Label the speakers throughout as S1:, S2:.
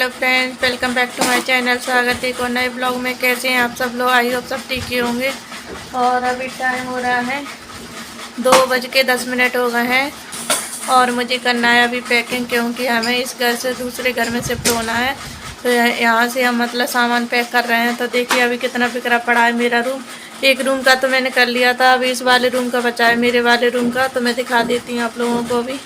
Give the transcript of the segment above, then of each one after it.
S1: Hello friends, welcome back to my channel. स्वागत है एक और नए ब्लॉग में। कैसे हैं आप सब लोग? आई होप सब ठीक ही होंगे। और अभी टाइम हो रहा है 2:10 हो गए हैं और मुझे करना है अभी पैकिंग, क्योंकि हमें इस घर से दूसरे घर में शिफ्ट होना है। तो यहाँ से हम मतलब सामान पैक कर रहे हैं। तो देखिए अभी कितना बिखरा पड़ा है मेरा रूम। एक रूम का तो मैंने कर लिया था, अभी इस वाले रूम का बचा है, मेरे वाले रूम का। तो मैं दिखा देती हूँ आप लोगों को अभी।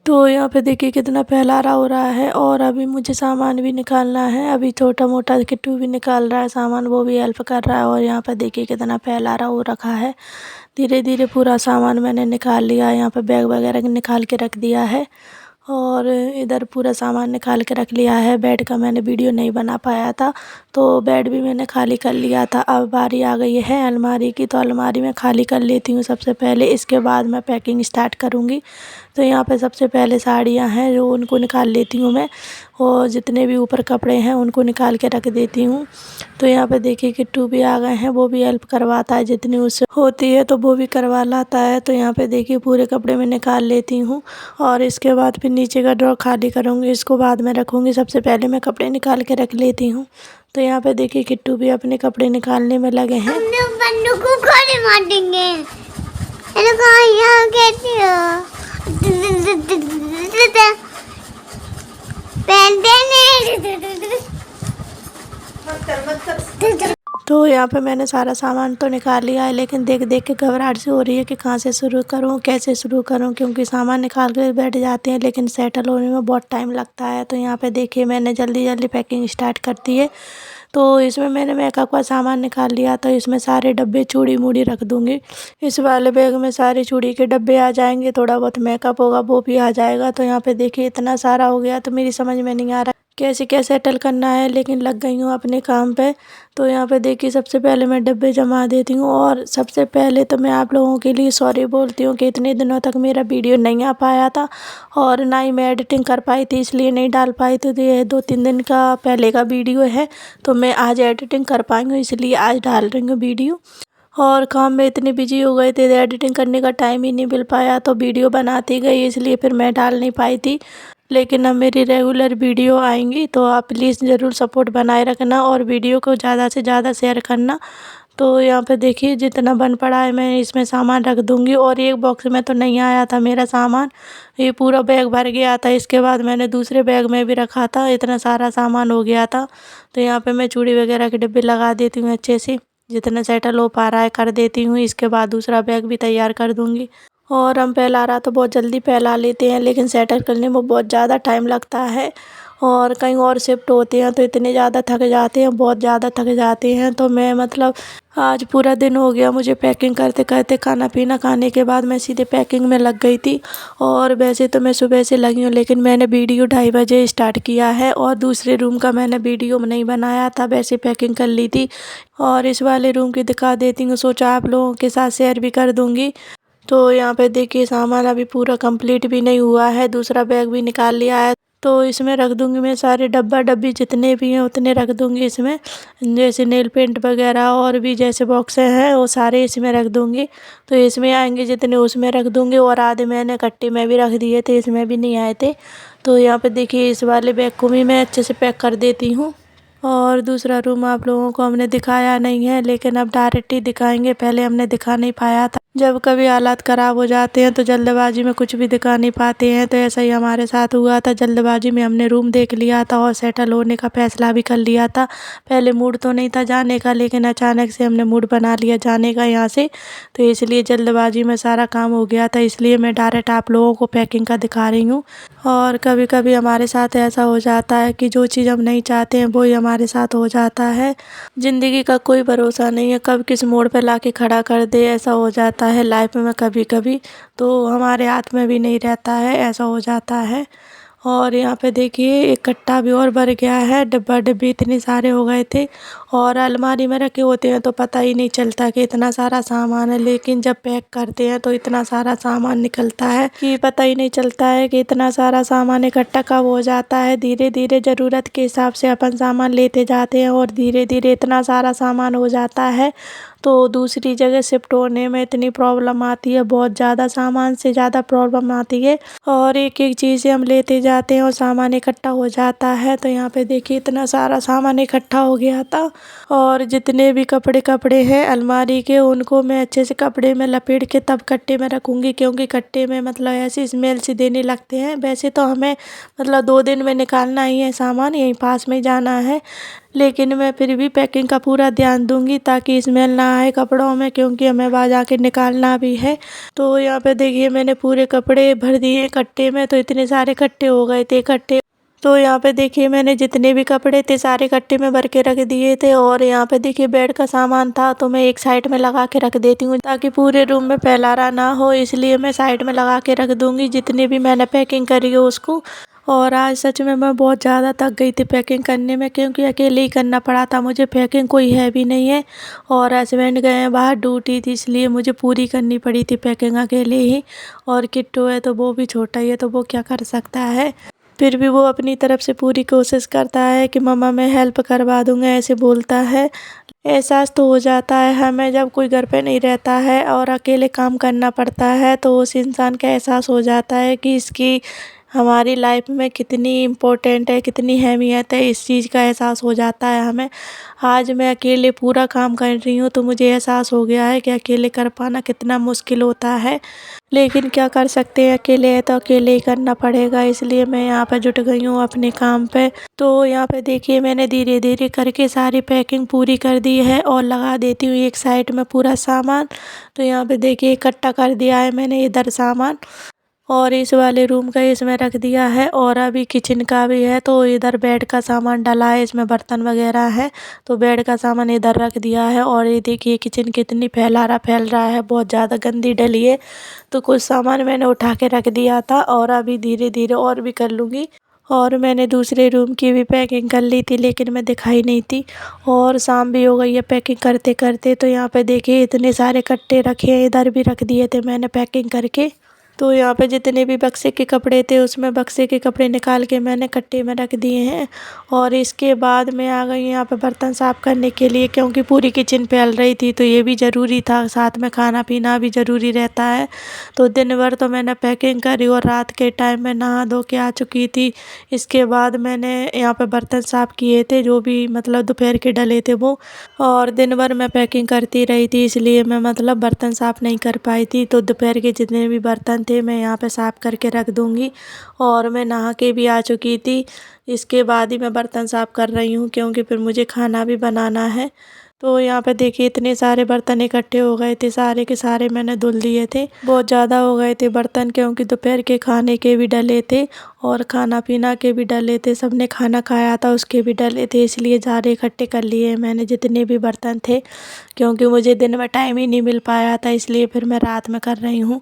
S1: तो यहाँ पे देखिए कितना फैलारा हो रहा है और अभी मुझे सामान भी निकालना है। अभी छोटा मोटा किट्टू भी निकाल रहा है सामान, वो भी हेल्प कर रहा है। और यहाँ पे देखिए कितना फैलारा हो रखा है। धीरे धीरे पूरा सामान मैंने निकाल लिया है। यहाँ पे बैग वगैरह निकाल के रख दिया है और इधर पूरा सामान निकाल के रख लिया है। बेड का मैंने वीडियो नहीं बना पाया था, तो बेड भी मैंने खाली कर लिया था। अब बारी आ गई है अलमारी की, तो अलमारी में खाली कर लेती हूँ सबसे पहले, इसके बाद मैं पैकिंग स्टार्ट करूँगी। तो यहाँ पे सबसे पहले साड़ियाँ हैं जो उनको निकाल लेती हूँ मैं, और जितने भी ऊपर कपड़े हैं उनको निकाल के रख देती हूँ। तो यहाँ पे देखिए किट्टू भी आ गए हैं, वो भी हेल्प करवाता है, जितनी उससे होती है तो वो भी करवा लाता है। तो यहाँ पे देखिए पूरे कपड़े में निकाल लेती हूँ और इसके बाद फिर नीचे का ड्रॉर खाली करूँगी, इसको बाद में रखूँगी। सबसे पहले मैं कपड़े निकाल के रख लेती हूँ। तो यहाँ पे देखिए किट्टू भी अपने कपड़े निकालने में लगे हैं। तो यहाँ पे मैंने सारा सामान तो निकाल लिया है, लेकिन देख देख के घबराहट सी हो रही है कि कहाँ से शुरू करूँ, कैसे शुरू करूँ, क्योंकि सामान निकाल के बैठ जाते हैं लेकिन सेटल होने में बहुत टाइम लगता है। तो यहाँ पे देखिए मैंने जल्दी जल्दी पैकिंग स्टार्ट कर दी है। तो इसमें मैंने मेकअप का सामान निकाल लिया, तो इसमें सारे डब्बे चूड़ी मूड़ी रख दूँगी। इस वाले बैग में सारे चूड़ी के डब्बे आ जाएंगे, थोड़ा बहुत मेकअप होगा वो भी आ जाएगा। तो यहाँ पे देखिए इतना सारा हो गया, तो मेरी समझ में नहीं आ रहा कैसे क्या सेटल करना है, लेकिन लग गई हूँ अपने काम पे। तो यहाँ पे देखिए सबसे पहले मैं डब्बे जमा देती हूँ। और सबसे पहले तो मैं आप लोगों के लिए सॉरी बोलती हूँ कि इतने दिनों तक मेरा वीडियो नहीं आ पाया था और ना ही मैं एडिटिंग कर पाई थी, इसलिए नहीं डाल पाई। तो ये 2-3 दिन का पहले का वीडियो है, तो मैं आज एडिटिंग कर पाई हूँ, इसलिए आज डाल रही हूँ वीडियो। और काम में इतने बिजी हो गए थे, एडिटिंग करने का टाइम ही नहीं मिल पाया, तो वीडियो बनाती गई, इसलिए फिर मैं डाल नहीं पाई थी। लेकिन अब मेरी रेगुलर वीडियो आएंगी, तो आप प्लीज़ ज़रूर सपोर्ट बनाए रखना और वीडियो को ज़्यादा से ज़्यादा शेयर करना। तो यहाँ पे देखिए जितना बन पड़ा है मैं इसमें सामान रख दूँगी। और एक बॉक्स में तो नहीं आया था मेरा सामान, ये पूरा बैग भर गया था। इसके बाद मैंने दूसरे बैग में भी रखा था, इतना सारा सामान हो गया था। तो यहाँ पे मैं चूड़ी वगैरह के डिब्बे लगा देती हूँ अच्छे से, जितना सेटल हो पा रहा है कर देती हूँ। इसके बाद दूसरा बैग भी तैयार कर दूँगी। और हम फैलारा तो बहुत जल्दी फैला लेते हैं, लेकिन सेटल करने में बहुत ज़्यादा टाइम लगता है। और कहीं और शिफ्ट होते हैं तो इतने ज़्यादा थक जाते हैं, बहुत ज़्यादा थक जाते हैं। तो मैं मतलब आज पूरा दिन हो गया मुझे पैकिंग करते करते। खाना पीना खाने के बाद मैं सीधे पैकिंग में लग गई थी। और वैसे तो मैं सुबह से लगी हूँ, लेकिन मैंने वीडियो 2:30 बजे स्टार्ट किया है और दूसरे रूम का मैंने वीडियो नहीं बनाया था, वैसे पैकिंग कर ली थी। और इस वाले रूम की दिखा देती हूँ, सोचा आप लोगों के साथ शेयर भी कर दूँगी। तो यहाँ पे देखिए सामान अभी पूरा कंप्लीट भी नहीं हुआ है, दूसरा बैग भी निकाल लिया है। तो इसमें रख दूँगी मैं सारे डब्बा डब्बी जितने भी हैं उतने रख दूँगी इसमें, जैसे नेल पेंट वगैरह और भी जैसे बॉक्स हैं वो सारे इसमें रख दूँगी। तो इसमें आएंगे जितने उसमें रख दूँगी, और आधे मैंने कट्टे में भी रख दिए थे, इसमें भी नहीं आए थे। तो यहाँ पे देखिए इस वाले बैग को भी मैं अच्छे से पैक कर देती हूँ। और दूसरा रूम आप लोगों को हमने दिखाया नहीं है, लेकिन अब डायरेक्ट ही दिखाएंगे, पहले हमने दिखा नहीं पाया था। जब कभी हालात ख़राब हो जाते हैं तो जल्दबाजी में कुछ भी दिखा नहीं पाते हैं, तो ऐसा ही हमारे साथ हुआ था। जल्दबाजी में हमने रूम देख लिया था और सेटल होने का फैसला भी कर लिया था। पहले मूड तो नहीं था जाने का, लेकिन अचानक से हमने मूड बना लिया जाने का यहाँ से, तो इसलिए जल्दबाजी में सारा काम हो गया था, इसलिए मैं डायरेक्ट आप लोगों को पैकिंग का दिखा रही हूँ। और कभी कभी हमारे साथ ऐसा हो जाता है कि जो चीज़ हम नहीं चाहते हैं वो ही हमारे साथ हो जाता है। ज़िंदगी का कोई भरोसा नहीं है, कब किस मोड़ पर लाके खड़ा कर दे, ऐसा हो जाता है लाइफ में कभी कभी। तो हमारे हाथ में भी नहीं रहता है, ऐसा हो जाता है। और यहाँ पे देखिए एक कट्टा भी और भर गया है, डब्बा डब्बी इतने सारे हो गए थे। और अलमारी में रखे होते हैं तो पता ही नहीं चलता कि इतना सारा सामान है, लेकिन जब पैक करते हैं तो इतना सारा सामान निकलता है कि पता ही नहीं चलता है कि इतना सारा सामान इकट्ठा कब हो जाता है। धीरे धीरे ज़रूरत के हिसाब से अपन सामान लेते जाते हैं और धीरे धीरे इतना सारा सामान हो जाता है। तो दूसरी जगह शिफ्ट होने में इतनी प्रॉब्लम आती है, बहुत ज़्यादा सामान से ज़्यादा प्रॉब्लम आती है और एक-एक चीज़ें हम लेते जाते हैं और सामान इकट्ठा हो जाता है। तो यहाँ पे देखिए इतना सारा सामान इकट्ठा हो गया था और जितने भी कपड़े हैं अलमारी के, उनको मैं अच्छे से कपड़े में लपेट के तब कट्टे में रखूँगी, क्योंकि कट्टे में मतलब ऐसी स्मेल सी देने लगते हैं। वैसे तो हमें मतलब 2 दिन में निकालना ही है सामान, यहीं पास में जाना है, लेकिन मैं फिर भी पैकिंग का पूरा ध्यान दूँगी ताकि स्मेल ना आए कपड़ों में, क्योंकि हमें वहाँ जाके निकालना भी है। तो यहाँ पे देखिए मैंने पूरे कपड़े भर दिए कट्टे में, तो इतने सारे कट्टे हो गए थे इकट्ठे। तो यहाँ पे देखिए मैंने जितने भी कपड़े थे सारे कट्टे में भर के रख दिए थे और यहाँ पे देखिए बेड का सामान था, तो मैं एक साइड में लगा के रख देती हूँ ताकि पूरे रूम में फैलारा ना हो, इसलिए मैं साइड में लगा के रख दूँगी जितनी भी मैंने पैकिंग करी है उसको। और आज सच में मैं बहुत ज़्यादा थक गई थी पैकिंग करने में, क्योंकि अकेले ही करना पड़ा था मुझे, पैकिंग कोई है भी नहीं है और हस्बैंड गए हैं बाहर ड्यूटी थी, इसलिए मुझे पूरी करनी पड़ी थी पैकिंग अकेले ही। और किट्टू है तो वो भी छोटा ही है, तो वो क्या कर सकता है, फिर भी वो अपनी तरफ से पूरी कोशिश करता है कि मम्मा मैं हेल्प करवा दूँगा, ऐसे बोलता है। एहसास तो हो जाता है हमें जब कोई घर पे नहीं रहता है और अकेले काम करना पड़ता है, तो उस इंसान का एहसास हो जाता है कि इसकी हमारी लाइफ में कितनी इम्पोर्टेंट है, कितनी अहमियत है, इस चीज़ का एहसास हो जाता है हमें। आज मैं अकेले पूरा काम कर रही हूँ, तो मुझे एहसास हो गया है कि अकेले कर पाना कितना मुश्किल होता है, लेकिन क्या कर सकते हैं, अकेले है तो अकेले ही करना पड़ेगा, इसलिए मैं यहाँ पे जुट गई हूँ अपने काम पे। तो यहाँ पे देखिए मैंने धीरे धीरे करके सारी पैकिंग पूरी कर दी है और लगा देती हूँ एक साइड में पूरा सामान। तो यहाँ पे देखिए इकट्ठा कर दिया है मैंने इधर सामान और इस वाले रूम का इसमें रख दिया है और अभी किचन का भी है, तो इधर बेड का सामान डला है, इसमें बर्तन वगैरह है, तो बेड का सामान इधर रख दिया है। और ये देखिए किचन कितनी फैल रहा है, बहुत ज़्यादा गंदी डली है, तो कुछ सामान मैंने उठा के रख दिया था और अभी धीरे धीरे और भी कर लूँगी। और मैंने दूसरे रूम की भी पैकिंग कर ली थी, लेकिन मैं दिखाई नहीं थी और शाम भी हो गई है पैकिंग करते करते। तो यहाँ पे देखिए इतने सारे कट्टे रखे हैं, इधर भी रख दिए थे मैंने पैकिंग करके। तो यहाँ पे जितने भी बक्से के कपड़े थे उसमें बक्से के कपड़े निकाल के मैंने कट्टे में रख दिए हैं। और इसके बाद मैं आ गई यहाँ पे बर्तन साफ़ करने के लिए, क्योंकि पूरी किचन फैल रही थी, तो ये भी ज़रूरी था, साथ में खाना पीना भी ज़रूरी रहता है। तो दिन भर तो मैंने पैकिंग करी और रात के टाइम में नहा धो के आ चुकी थी। इसके बाद मैंने यहाँ पे बर्तन साफ़ किए थे, जो भी मतलब दोपहर के डले थे वो, और दिन भर मैं पैकिंग करती रही थी, इसलिए मैं मतलब बर्तन साफ़ नहीं कर पाई थी। तो दोपहर के जितने भी बर्तन थे मैं यहाँ पे साफ़ करके रख दूँगी। और मैं नहा के भी आ चुकी थी, इसके बाद ही मैं बर्तन साफ़ कर रही हूँ, क्योंकि फिर मुझे खाना भी बनाना है। तो यहाँ पे देखिए इतने सारे बर्तन इकट्ठे हो गए थे, सारे के सारे मैंने धुल दिए थे, बहुत ज़्यादा हो गए थे बर्तन, क्योंकि दोपहर के खाने के भी डले थे और खाना पीना के भी डले थे, सबने खाना खाया था उसके भी डले थे, इसलिए सारे इकट्ठे कर लिए मैंने जितने भी बर्तन थे, क्योंकि मुझे दिन में टाइम ही नहीं मिल पाया था, इसलिए फिर मैं रात में कर रही हूँ।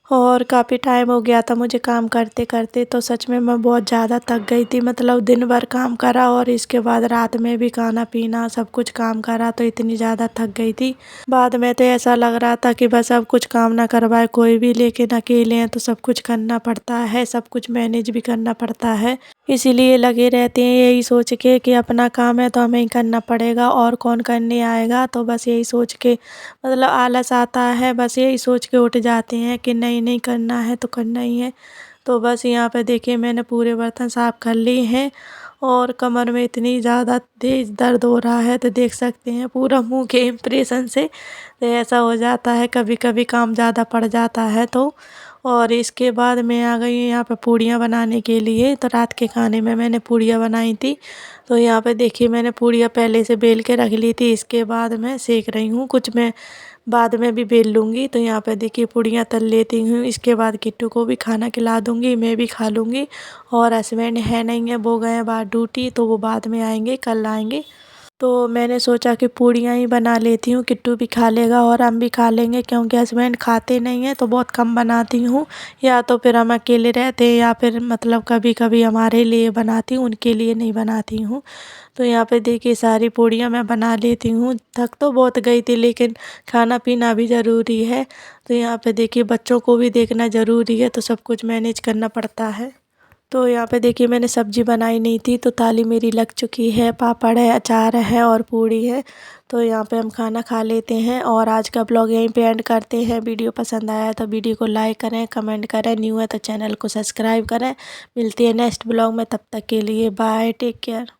S1: और काफ़ी टाइम हो गया था मुझे काम करते करते, तो सच में मैं बहुत ज़्यादा थक गई थी, मतलब दिन भर काम करा और इसके बाद रात में भी खाना पीना सब कुछ काम करा, तो इतनी ज़्यादा थक गई थी। बाद में तो ऐसा लग रहा था कि बस अब कुछ काम ना करवाए कोई भी, लेकिन अकेले हैं तो सब कुछ करना पड़ता है, सब कुछ मैनेज भी करना पड़ता है, इसीलिए लगे रहते हैं यही सोच के कि अपना काम है तो हमें ही करना पड़ेगा और कौन करने आएगा। तो बस यही सोच के मतलब आलस आता है, बस यही सोच के उठ जाते हैं कि नहीं नहीं करना है तो करना ही है। तो बस यहाँ पे देखिए मैंने पूरे बर्तन साफ़ कर लिए हैं और कमर में इतनी ज़्यादा तेज़ दर्द हो रहा है, तो देख सकते हैं पूरा मुँह के इम्प्रेशन से, तो ऐसा हो जाता है कभी कभी काम ज़्यादा पड़ जाता है तो। और इसके बाद मैं आ गई यहाँ पे पूड़ियाँ बनाने के लिए, तो रात के खाने में मैंने पूड़ियाँ बनाई थी। तो यहाँ पे देखिए मैंने पूड़ियाँ पहले से बेल के रख ली थी, इसके बाद मैं सेक रही हूँ, कुछ मैं बाद में भी बेल लूँगी। तो यहाँ पे देखिए पूड़ियाँ तल लेती हूँ, इसके बाद किट्टू को भी खाना खिला दूँगी, मैं भी खा लूँगी। और हस्बैंड है नहीं है, वो गए हैं बाहर ड्यूटी, तो वो बाद में आएंगे, कल आएंगे। तो मैंने सोचा कि पूड़ियाँ ही बना लेती हूँ, किट्टू भी खा लेगा और हम भी खा लेंगे, क्योंकि हस्बैंड खाते नहीं हैं, तो बहुत कम बनाती हूँ, या तो फिर हम अकेले रहते हैं या फिर मतलब कभी कभी हमारे लिए बनाती हूँ, उनके लिए नहीं बनाती हूँ। तो यहाँ पे देखिए सारी पूड़ियाँ मैं बना लेती हूँ, थक तो बहुत गई थी लेकिन खाना पीना भी ज़रूरी है। तो यहाँ पे देखिए बच्चों को भी देखना ज़रूरी है, तो सब कुछ मैनेज करना पड़ता है। तो यहाँ पे देखिए मैंने सब्जी बनाई नहीं थी तो थाली मेरी लग चुकी है। पापड़ है, अचार है और पूड़ी है। तो यहाँ पे हम खाना खा लेते हैं और आज का ब्लॉग यहीं पे एंड करते हैं। वीडियो पसंद आया तो वीडियो को लाइक करें, कमेंट करें, न्यू है तो चैनल को सब्सक्राइब करें। मिलती है नेक्स्ट ब्लॉग में, तब तक के लिए बाय, टेक केयर।